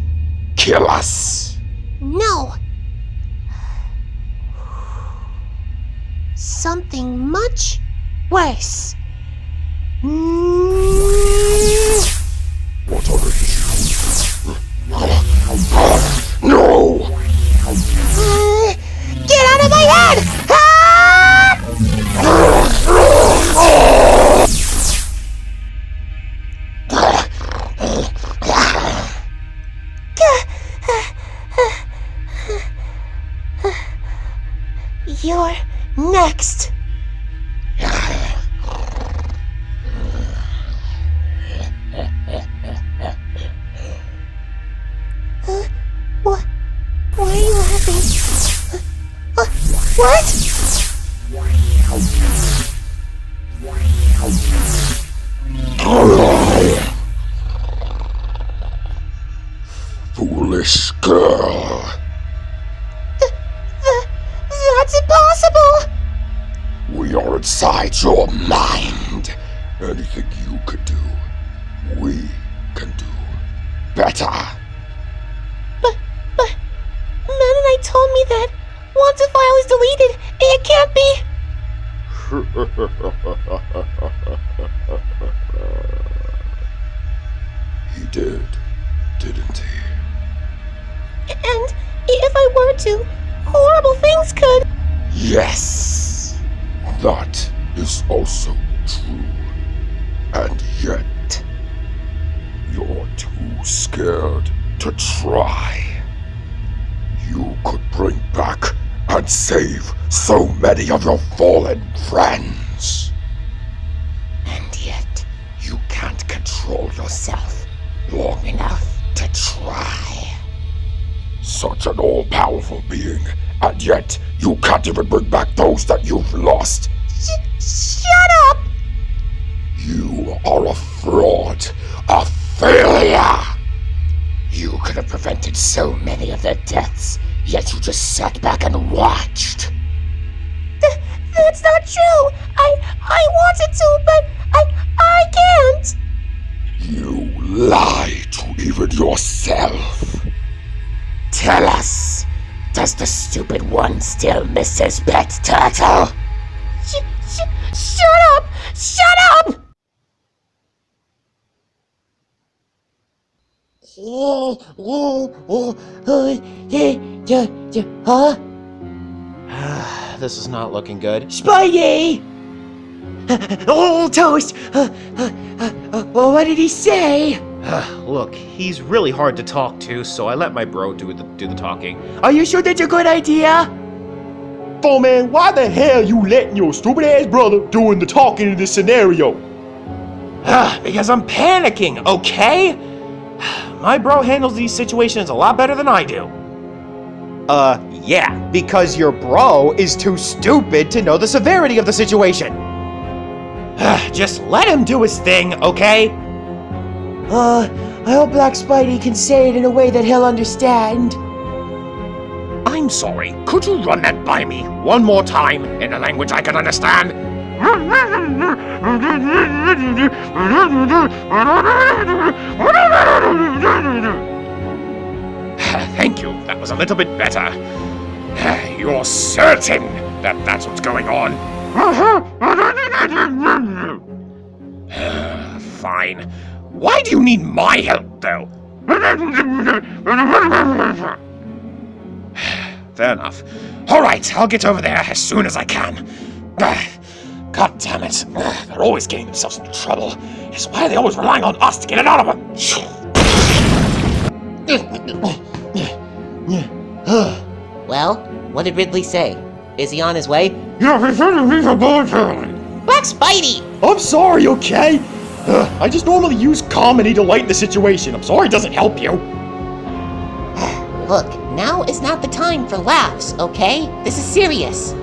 Kill us? No. Something much, worse. What are you? No! Get out of my head! You're next. What? Why are you laughing? What? Foolish girl. That's impossible! We are inside your mind. Anything you could do, we can do better. But Mennonite told me that once a file is deleted, it can't be. He did, didn't he? And if I were to, horrible things could. Yes, that is also true. And yet, you're too scared to try. You could bring back and save so many of your fallen friends. And yet, you can't control yourself long enough to try. Such an all-powerful being, and yet you can't even bring back those that you've lost. Shut up! You are a fraud, a failure! You could have prevented so many of their deaths, yet you just sat back and watched. That's not true! I wanted to, but I can't! You lie to even yourself. Tell us, does the stupid one still miss his pet turtle? Shut up! Shut up! Huh? This is not looking good. Spidey! Oh, Toast! Well, what did he say? Look, he's really hard to talk to, so I let my bro do the talking. Are you sure that's a good idea? Oh man, why the hell you letting your stupid ass brother doing the talking in this scenario? Because I'm panicking, okay? My bro handles these situations a lot better than I do. Yeah, because your bro is too stupid to know the severity of the situation. Just let him do his thing, okay? I hope Black Spidey can say it in a way that he'll understand. I'm sorry, could you run that by me one more time in a language I can understand? Thank you, that was a little bit better. You're certain that that's what's going on? Fine. Why do you need my help, though? Fair enough. Alright, I'll get over there as soon as I can. God damn it. They're always getting themselves into trouble. It's why are they always relying on us to get it out of them? Well, what did Ridley say? Is he on his way? Black Black Spidey! I'm sorry, okay? I just normally use comedy to lighten the situation. I'm sorry it doesn't help you. Look, now is not the time for laughs, okay? This is serious.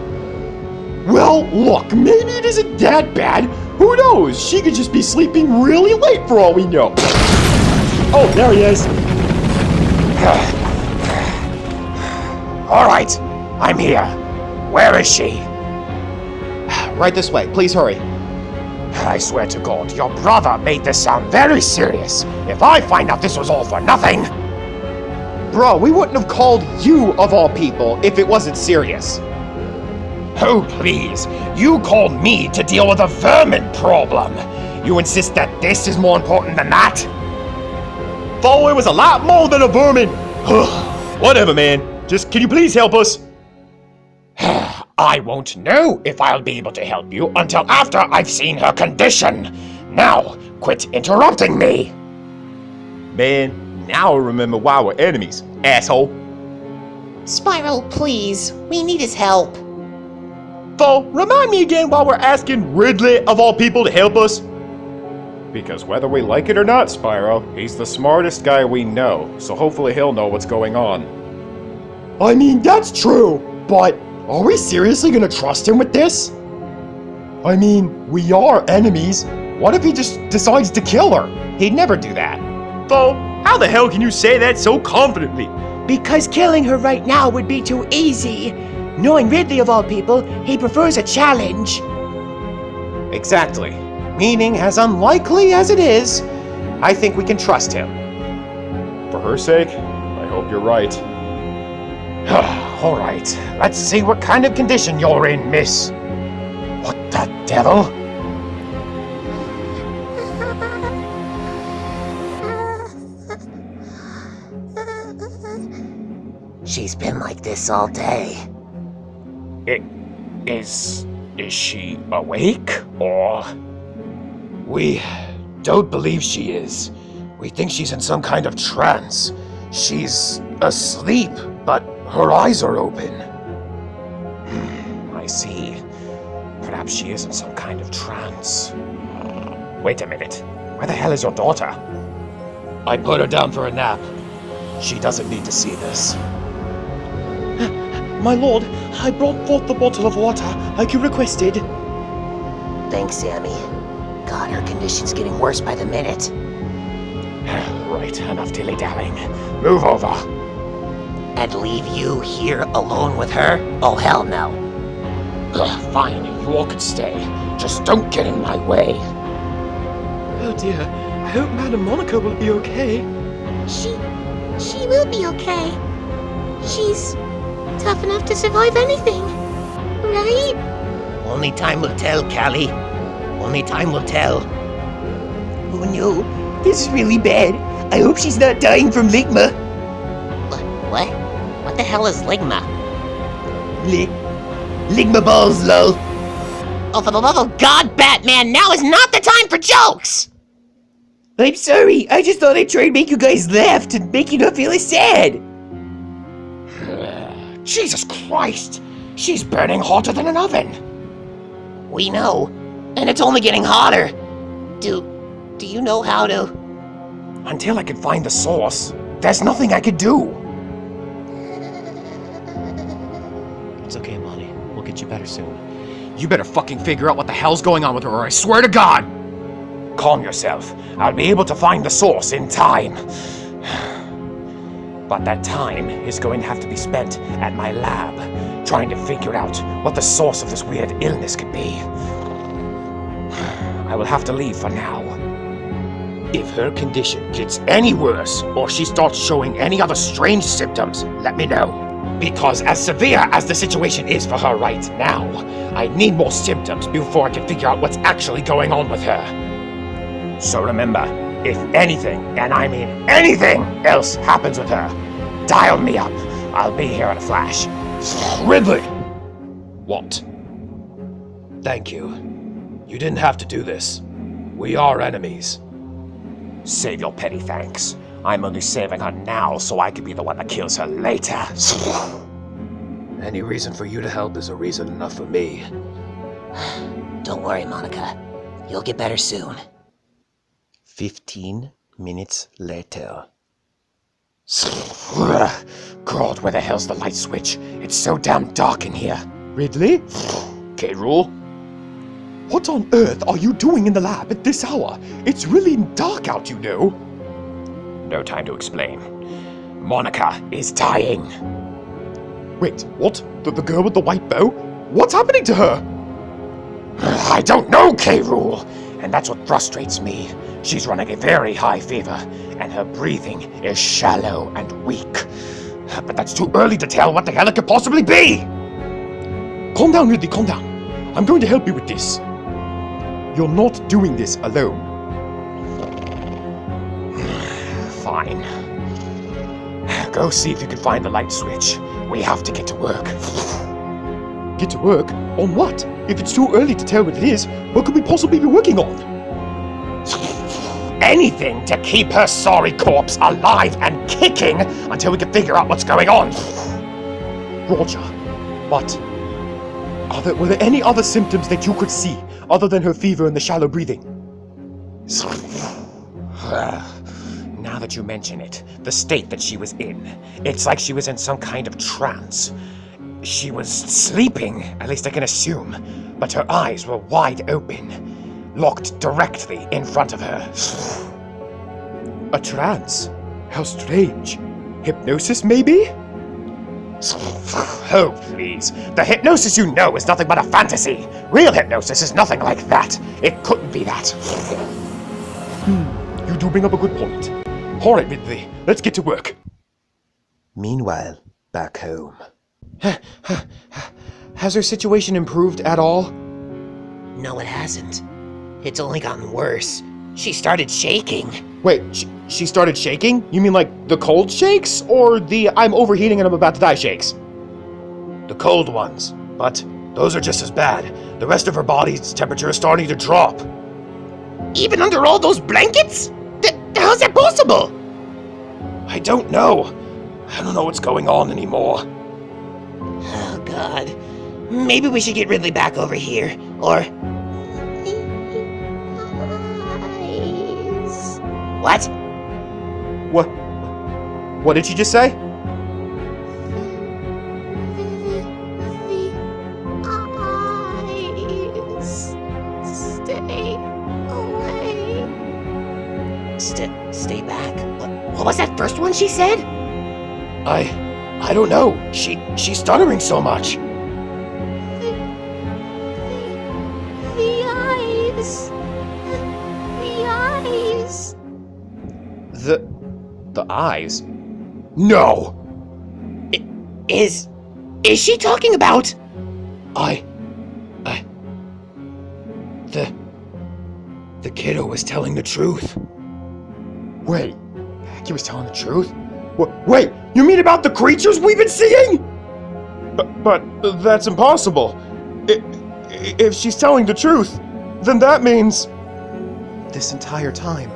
Well, look, maybe it isn't that bad. Who knows? She could just be sleeping really late for all we know. Oh, there he is. Alright, I'm here. Where is she? Right this way, please hurry. I swear to God, your brother made this sound very serious. If I find out this was all for nothing... Bro, we wouldn't have called you of all people if it wasn't serious. Oh, please. You called me to deal with a vermin problem. You insist that this is more important than that? Thought it was a lot more than a vermin. Whatever, man. Just can you please help us? I won't know if I'll be able to help you until after I've seen her condition. Now, quit interrupting me. Man, now I remember why we're enemies, asshole. Spyro, please. We need his help. Though, remind me again why we're asking Ridley, of all people, to help us. Because whether we like it or not, Spyro, he's the smartest guy we know, so hopefully he'll know what's going on. I mean, that's true, but are we seriously gonna trust him with this? I mean, we are enemies. What if he just decides to kill her? He'd never do that. Though, how the hell can you say that so confidently? Because killing her right now would be too easy. Knowing Ridley of all people, he prefers a challenge. Exactly. Meaning, as unlikely as it is, I think we can trust him. For her sake, I hope you're right. All right, let's see what kind of condition you're in, miss. What the devil? She's been like this all day. Is she awake, or? We don't believe she is. We think she's in some kind of trance. She's asleep, but her eyes are open. I see. Perhaps she is in some kind of trance. Wait a minute. Where the hell is your daughter? I put her down for a nap. She doesn't need to see this. My lord, I brought forth the bottle of water like you requested. Thanks, Sammy. God, her condition's getting worse by the minute. Right, enough dilly-dallying. Move over. And leave you here alone with her? Oh, hell no. Fine, you all can stay. Just don't get in my way. Oh dear, I hope Madam Monika will be okay. She will be okay. She's tough enough to survive anything, right? Only time will tell, Callie. Only time will tell. Oh no, this is really bad. I hope she's not dying from ligma. What? What the hell is ligma? Ligma balls, lol. Oh, for the love of God, Batman, now is not the time for jokes! I'm sorry, I just thought I'd try and make you guys laugh to make you not feel as sad. Jesus Christ! She's burning hotter than an oven! We know, and it's only getting hotter. Do you know how to? Until I can find the source, there's nothing I could do. It's okay, Monty. We'll get you better soon. You better fucking figure out what the hell's going on with her, or I swear to God! Calm yourself. I'll be able to find the source in time. But that time is going to have to be spent at my lab, trying to figure out what the source of this weird illness could be. I will have to leave for now. If her condition gets any worse, or she starts showing any other strange symptoms, let me know. Because as severe as the situation is for her right now, I need more symptoms before I can figure out what's actually going on with her. So remember, if anything, and I mean anything else happens with her, dial me up. I'll be here in a flash. Ridley! What? Thank you. You didn't have to do this. We are enemies. Save your petty thanks. I'm only saving her now so I can be the one that kills her later. Any reason for you to help is a reason enough for me. Don't worry, Monika. You'll get better soon. 15 minutes later. God, where the hell's the light switch? It's so damn dark in here. Ridley? K-Rool? What on earth are you doing in the lab at this hour? It's really dark out, you know. No time to explain. Monika is dying. Wait, what? The girl with the white bow? What's happening to her? I don't know, K-Rool, and that's what frustrates me. She's running a very high fever, and her breathing is shallow and weak. But that's too early to tell what the hell it could possibly be! Calm down, Ridley, calm down. I'm going to help you with this. You're not doing this alone. Fine. Go see if you can find the light switch. We have to get to work. Get to work? On what? If it's too early to tell what it is, what could we possibly be working on? Anything to keep her sorry corpse alive and kicking until we can figure out what's going on. Roger. But were there any other symptoms that you could see other than her fever and the shallow breathing? Now that you mention it, the state that she was in, it's like she was in some kind of trance. She was sleeping, at least I can assume, but her eyes were wide open, locked directly in front of her. A trance? How strange. Hypnosis, maybe? Oh, please. The hypnosis you know is nothing but a fantasy. Real hypnosis is nothing like that. It couldn't be that. You do bring up a good point. All right, Ridley, let's get to work. Meanwhile, back home. Has her situation improved at all? No, it hasn't. It's only gotten worse. She started shaking. Wait, she started shaking? You mean like the cold shakes? Or the I'm overheating and I'm about to die shakes? The cold ones. But those are just as bad. The rest of her body's temperature is starting to drop. Even under all those blankets? How's that possible? I don't know. I don't know what's going on anymore. Oh, God. Maybe we should get Ridley back over here. Or... What? What did she just say? Stay back. What was that first one she said? I don't know. She's stuttering so much. The eyes. The eyes. The eyes? No! Is she talking about? The kiddo was telling the truth. Wait, he was telling the truth? Wait, you mean about the creatures we've been seeing? But that's impossible. If she's telling the truth, then that means... This entire time,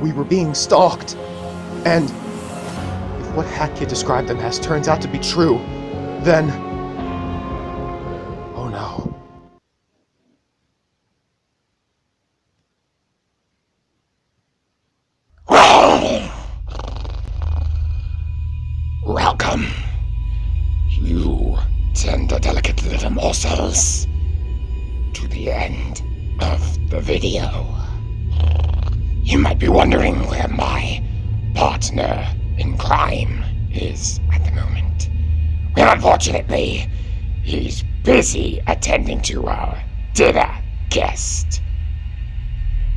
we were being stalked. And if what Hat Kid described them as turns out to be true, then... Oh no. Welcome, you tender, delicate little morsels, to the end of the video. You might be wondering where my partner in crime is at the moment. Well, unfortunately, he's busy attending to our dinner guest.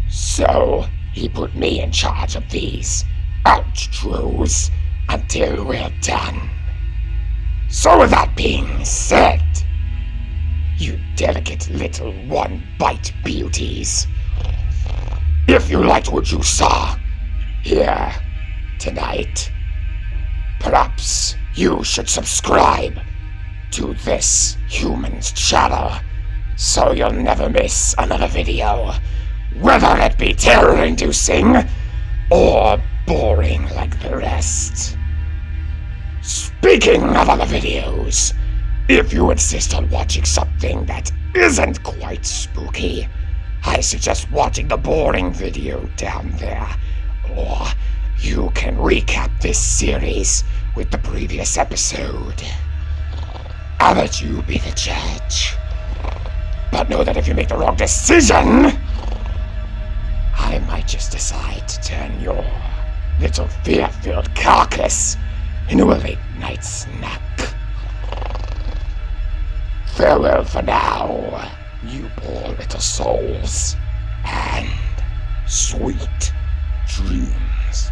So, he put me in charge of these outros until we're done. So with that being said, you delicate little one-bite beauties, if you liked what you saw here tonight, perhaps you should subscribe to this human's channel so you'll never miss another video, whether it be terror-inducing or boring like the rest. Speaking of other videos, if you insist on watching something that isn't quite spooky, I suggest watching the boring video down there, or you can recap this series with the previous episode. I'll let you be the judge. But know that if you make the wrong decision, I might just decide to turn your little fear-filled carcass into a late-night snack. Farewell for now, you poor little souls, and sweet dreams.